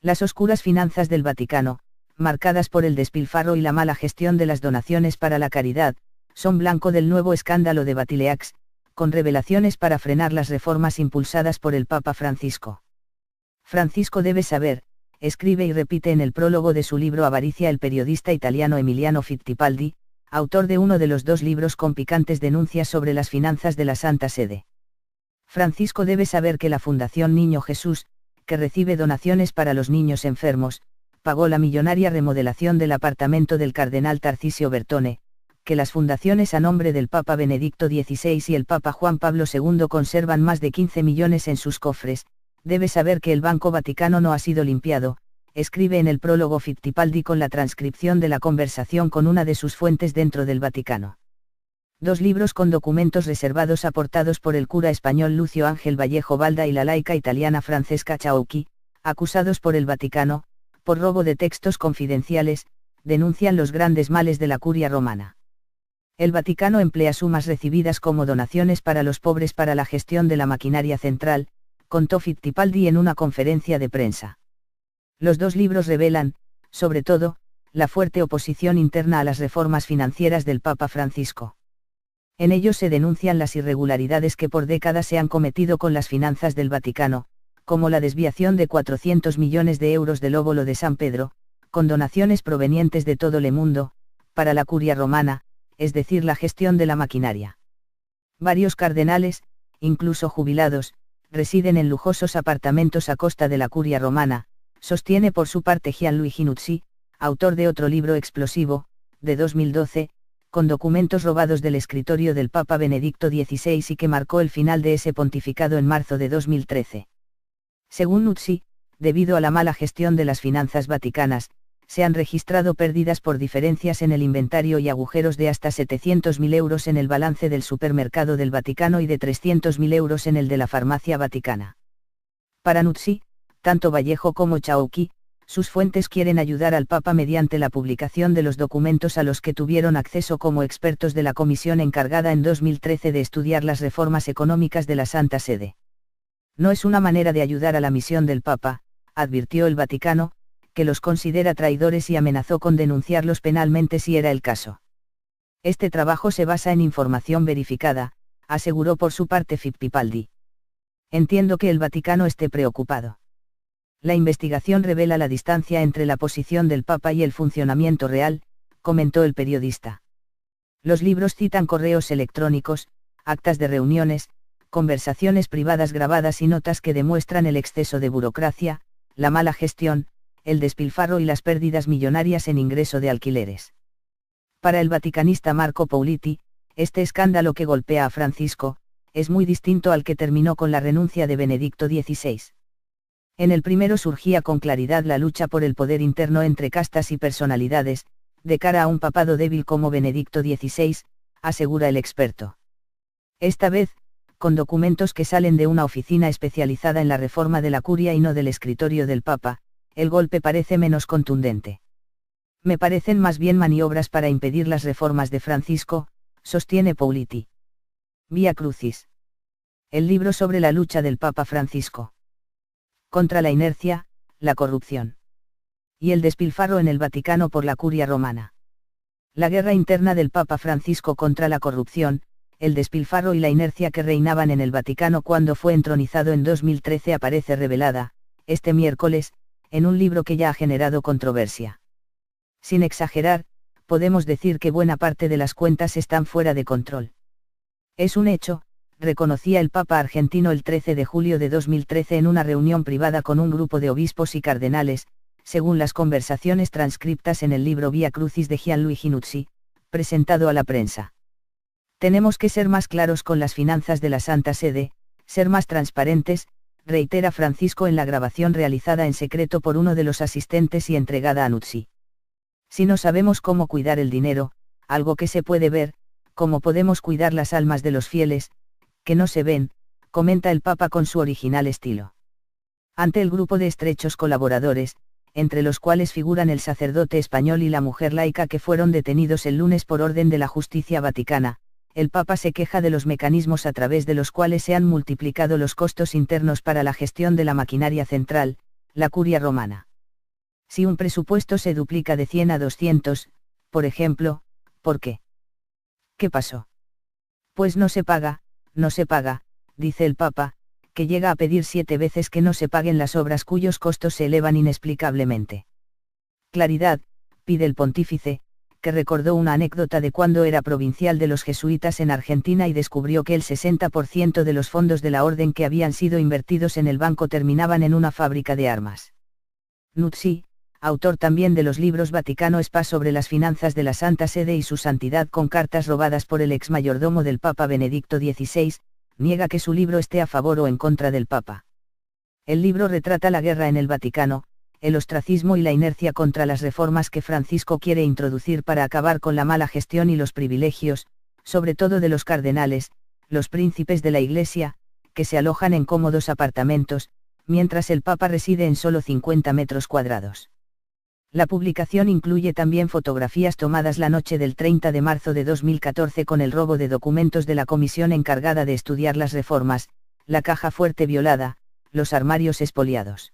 Las oscuras finanzas del Vaticano, marcadas por el despilfarro y la mala gestión de las donaciones para la caridad, son blanco del nuevo escándalo de Batileaks, con revelaciones para frenar las reformas impulsadas por el Papa Francisco. Francisco debe saber, escribe y repite en el prólogo de su libro Avaricia el periodista italiano Emiliano Fittipaldi, autor de uno de los 2 libros con picantes denuncias sobre las finanzas de la Santa Sede. Francisco debe saber que la Fundación Niño Jesús, que recibe donaciones para los niños enfermos, pagó la millonaria remodelación del apartamento del cardenal Tarcisio Bertone, que las fundaciones a nombre del Papa Benedicto XVI y el Papa Juan Pablo II conservan más de 15 millones en sus cofres. Debe saber que el Banco Vaticano no ha sido limpiado, escribe en el prólogo Fittipaldi con la transcripción de la conversación con una de sus fuentes dentro del Vaticano. 2 libros con documentos reservados aportados por el cura español Lucio Ángel Vallejo Balda y la laica italiana Francesca Ciauchi, acusados por el Vaticano, por robo de textos confidenciales, denuncian los grandes males de la curia romana. El Vaticano emplea sumas recibidas como donaciones para los pobres para la gestión de la maquinaria central, contó Fittipaldi en una conferencia de prensa. Los 2 libros revelan, sobre todo, la fuerte oposición interna a las reformas financieras del Papa Francisco. En ellos se denuncian las irregularidades que por décadas se han cometido con las finanzas del Vaticano, como la desviación de 400 millones de euros del óbolo de San Pedro, con donaciones provenientes de todo el mundo, para la curia romana, es decir, la gestión de la maquinaria. Varios cardenales, incluso jubilados, residen en lujosos apartamentos a costa de la curia romana, sostiene por su parte Gianluigi Nuzzi, autor de otro libro explosivo, de 2012, con documentos robados del escritorio del Papa Benedicto XVI y que marcó el final de ese pontificado en marzo de 2013. Según Nuzzi, debido a la mala gestión de las finanzas vaticanas, se han registrado pérdidas por diferencias en el inventario y agujeros de hasta 700.000 euros en el balance del supermercado del Vaticano y de 300.000 euros en el de la farmacia vaticana. Para Nuzzi, tanto Vallejo como Ciauchi, sus fuentes quieren ayudar al Papa mediante la publicación de los documentos a los que tuvieron acceso como expertos de la comisión encargada en 2013 de estudiar las reformas económicas de la Santa Sede. No es una manera de ayudar a la misión del Papa, advirtió el Vaticano, que los considera traidores y amenazó con denunciarlos penalmente si era el caso. Este trabajo se basa en información verificada, aseguró por su parte Fittipaldi. Entiendo que el Vaticano esté preocupado. La investigación revela la distancia entre la posición del Papa y el funcionamiento real, comentó el periodista. Los libros citan correos electrónicos, actas de reuniones, conversaciones privadas grabadas y notas que demuestran el exceso de burocracia, la mala gestión, el despilfarro y las pérdidas millonarias en ingreso de alquileres. Para el vaticanista Marco Pauliti, este escándalo que golpea a Francisco, es muy distinto al que terminó con la renuncia de Benedicto XVI. En el primero surgía con claridad la lucha por el poder interno entre castas y personalidades, de cara a un papado débil como Benedicto XVI, asegura el experto. Esta vez, con documentos que salen de una oficina especializada en la reforma de la curia y no del escritorio del Papa, el golpe parece menos contundente. Me parecen más bien maniobras para impedir las reformas de Francisco, sostiene Pauliti. Vía Crucis. El libro sobre la lucha del Papa Francisco contra la inercia, la corrupción y el despilfarro en el Vaticano por la curia romana. La guerra interna del Papa Francisco contra la corrupción, el despilfarro y la inercia que reinaban en el Vaticano cuando fue entronizado en 2013 aparece revelada, este miércoles, en un libro que ya ha generado controversia. Sin exagerar, podemos decir que buena parte de las cuentas están fuera de control. Es un hecho, reconocía el Papa argentino el 13 de julio de 2013 en una reunión privada con un grupo de obispos y cardenales, según las conversaciones transcriptas en el libro Vía Crucis de Gianluigi Nuzzi, presentado a la prensa. Tenemos que ser más claros con las finanzas de la Santa Sede, ser más transparentes, reitera Francisco en la grabación realizada en secreto por uno de los asistentes y entregada a Nuzzi. Si no sabemos cómo cuidar el dinero, algo que se puede ver, ¿cómo podemos cuidar las almas de los fieles, que no se ven?, comenta el Papa con su original estilo. Ante el grupo de estrechos colaboradores, entre los cuales figuran el sacerdote español y la mujer laica que fueron detenidos el lunes por orden de la justicia vaticana, el Papa se queja de los mecanismos a través de los cuales se han multiplicado los costos internos para la gestión de la maquinaria central, la curia romana. Si un presupuesto se duplica de 100 a 200, por ejemplo, ¿por qué? ¿Qué pasó? Pues no se paga, dice el Papa, que llega a pedir 7 veces que no se paguen las obras cuyos costos se elevan inexplicablemente. Claridad, pide el pontífice, que recordó una anécdota de cuando era provincial de los jesuitas en Argentina y descubrió que el 60% de los fondos de la orden que habían sido invertidos en el banco terminaban en una fábrica de armas. Nuzzi, autor también de los libros Vaticano Spa sobre las finanzas de la Santa Sede y su santidad con cartas robadas por el ex mayordomo del Papa Benedicto XVI, niega que su libro esté a favor o en contra del Papa. El libro retrata la guerra en el Vaticano, el ostracismo y la inercia contra las reformas que Francisco quiere introducir para acabar con la mala gestión y los privilegios, sobre todo de los cardenales, los príncipes de la Iglesia, que se alojan en cómodos apartamentos, mientras el Papa reside en solo 50 metros cuadrados. La publicación incluye también fotografías tomadas la noche del 30 de marzo de 2014 con el robo de documentos de la comisión encargada de estudiar las reformas, la caja fuerte violada, los armarios expoliados.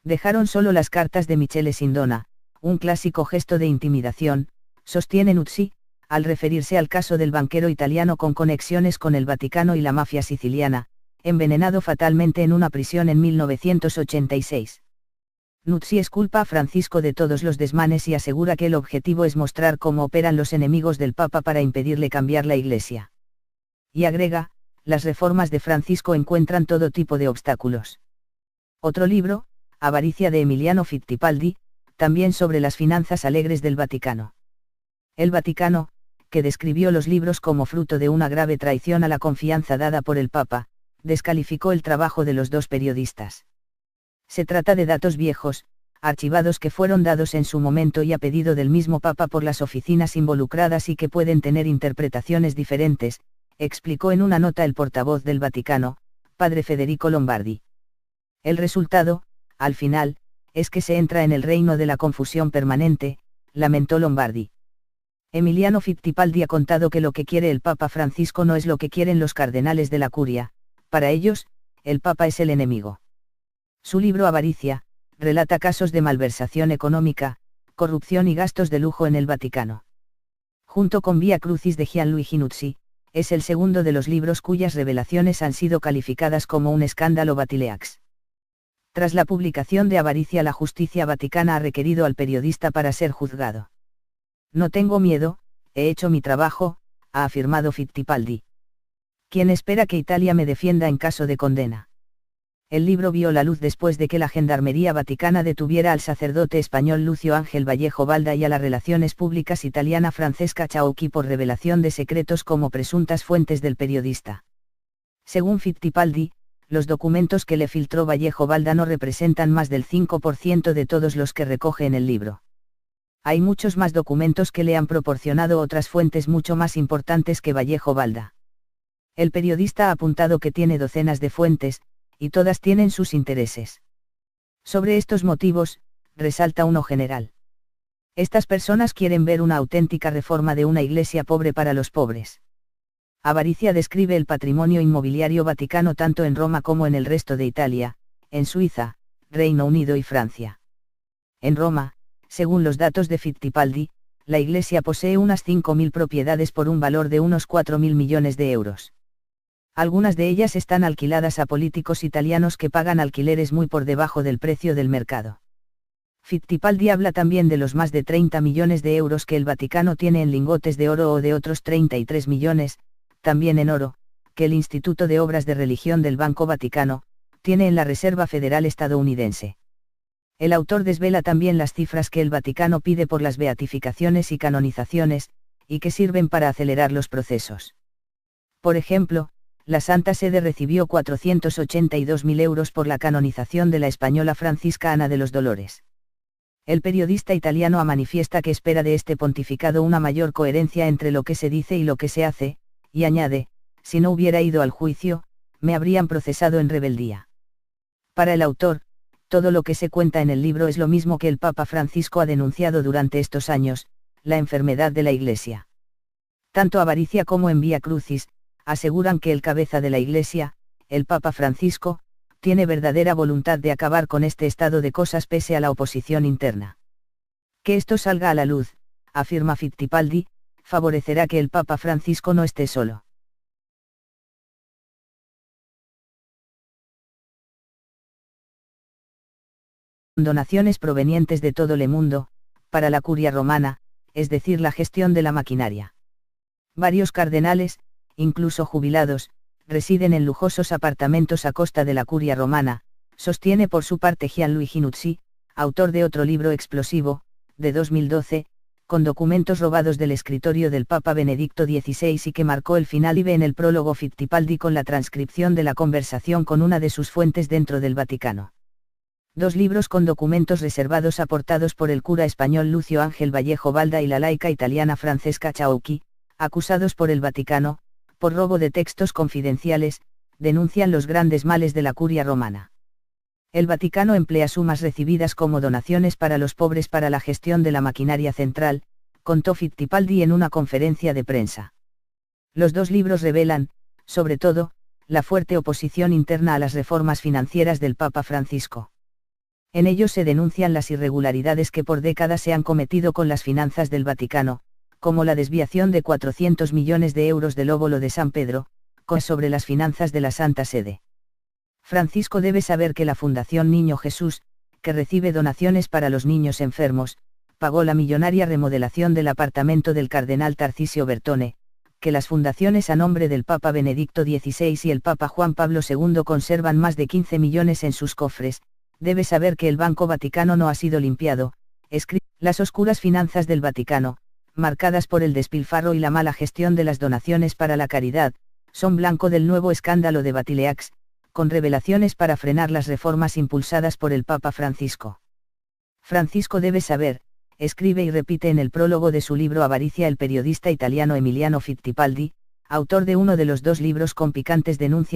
Dejaron solo las cartas de Michele Sindona, un clásico gesto de intimidación, sostiene Nuzzi, al referirse al caso del banquero italiano con conexiones con el Vaticano y la mafia siciliana, envenenado fatalmente en una prisión en 1986. Nuzzi exculpa a Francisco de todos los desmanes y asegura que el objetivo es mostrar cómo operan los enemigos del Papa para impedirle cambiar la Iglesia. Y agrega, las reformas de Francisco encuentran todo tipo de obstáculos. Otro libro, Avaricia de Emiliano Fittipaldi, también sobre las finanzas alegres del Vaticano. El Vaticano, que describió los libros como fruto de una grave traición a la confianza dada por el Papa, descalificó el trabajo de los dos periodistas. Se trata de datos viejos, archivados que fueron dados en su momento y a pedido del mismo Papa por las oficinas involucradas y que pueden tener interpretaciones diferentes, explicó en una nota el portavoz del Vaticano, padre Federico Lombardi. El resultado, al final, es que se entra en el reino de la confusión permanente, lamentó Lombardi. Emiliano Fittipaldi ha contado que lo que quiere el Papa Francisco no es lo que quieren los cardenales de la Curia, para ellos, el Papa es el enemigo. Su libro Avaricia, relata casos de malversación económica, corrupción y gastos de lujo en el Vaticano. Junto con Via Crucis de Gianluigi Nuzzi, es el segundo de los libros cuyas revelaciones han sido calificadas como un escándalo Batileaks. Tras la publicación de Avaricia, la justicia vaticana ha requerido al periodista para ser juzgado. No tengo miedo, he hecho mi trabajo, ha afirmado Fittipaldi. ¿Quién espera que Italia me defienda en caso de condena? El libro vio la luz después de que la Gendarmería Vaticana detuviera al sacerdote español Lucio Ángel Vallejo Balda y a las relaciones públicas italiana Francesca Ciauchi por revelación de secretos como presuntas fuentes del periodista. Según Fittipaldi, los documentos que le filtró Vallejo Balda no representan más del 5% de todos los que recoge en el libro. Hay muchos más documentos que le han proporcionado otras fuentes mucho más importantes que Vallejo Balda. El periodista ha apuntado que tiene docenas de fuentes, y todas tienen sus intereses. Sobre estos motivos, resalta uno general. Estas personas quieren ver una auténtica reforma de una iglesia pobre para los pobres. Avaricia describe el patrimonio inmobiliario vaticano tanto en Roma como en el resto de Italia, en Suiza, Reino Unido y Francia. En Roma, según los datos de Fittipaldi, la iglesia posee unas 5.000 propiedades por un valor de unos 4.000 millones de euros. Algunas de ellas están alquiladas a políticos italianos que pagan alquileres muy por debajo del precio del mercado. Fittipaldi habla también de los más de 30 millones de euros que el Vaticano tiene en lingotes de oro o de otros 33 millones, también en oro, que el Instituto de Obras de Religión del Banco Vaticano, tiene en la Reserva Federal estadounidense. El autor desvela también las cifras que el Vaticano pide por las beatificaciones y canonizaciones, y que sirven para acelerar los procesos. Por ejemplo, la Santa Sede recibió 482.000 euros por la canonización de la española Francisca Ana de los Dolores. El periodista italiano manifiesta que espera de este pontificado una mayor coherencia entre lo que se dice y lo que se hace, y añade, si no hubiera ido al juicio, me habrían procesado en rebeldía. Para el autor, todo lo que se cuenta en el libro es lo mismo que el Papa Francisco ha denunciado durante estos años, la enfermedad de la Iglesia. Tanto Avaricia como en Via Crucis, aseguran que el cabeza de la Iglesia, el Papa Francisco, tiene verdadera voluntad de acabar con este estado de cosas pese a la oposición interna. Que esto salga a la luz, afirma Fittipaldi, favorecerá que el Papa Francisco no esté solo. Donaciones provenientes de todo el mundo, para la curia romana, es decir, la gestión de la maquinaria. Varios cardenales, incluso jubilados, residen en lujosos apartamentos a costa de la curia romana, sostiene por su parte Gianluigi Nuzzi, autor de otro libro explosivo, de 2012, con documentos robados del escritorio del Papa Benedicto XVI y que marcó el final, y ve en el prólogo Fittipaldi con la transcripción de la conversación con una de sus fuentes dentro del Vaticano. Dos libros con documentos reservados aportados por el cura español Lucio Ángel Vallejo Balda y la laica italiana Francesca Ciauchi, acusados por el Vaticano, por robo de textos confidenciales, denuncian los grandes males de la curia romana. El Vaticano emplea sumas recibidas como donaciones para los pobres para la gestión de la maquinaria central, contó Fittipaldi en una conferencia de prensa. Los dos libros revelan, sobre todo, la fuerte oposición interna a las reformas financieras del Papa Francisco. En ellos se denuncian las irregularidades que por décadas se han cometido con las finanzas del Vaticano, como la desviación de 400 millones de euros del óbolo de San Pedro, sobre las finanzas de la Santa Sede. Francisco debe saber que la Fundación Niño Jesús, que recibe donaciones para los niños enfermos, pagó la millonaria remodelación del apartamento del cardenal Tarcisio Bertone, que las fundaciones a nombre del Papa Benedicto XVI y el Papa Juan Pablo II conservan más de 15 millones en sus cofres. Debe saber que el Banco Vaticano no ha sido limpiado, las oscuras finanzas del Vaticano, marcadas por el despilfarro y la mala gestión de las donaciones para la caridad, son blanco del nuevo escándalo de Batileaks, con revelaciones para frenar las reformas impulsadas por el Papa Francisco. Francisco debe saber, escribe y repite en el prólogo de su libro Avaricia el periodista italiano Emiliano Fittipaldi, autor de uno de los dos libros con picantes denuncias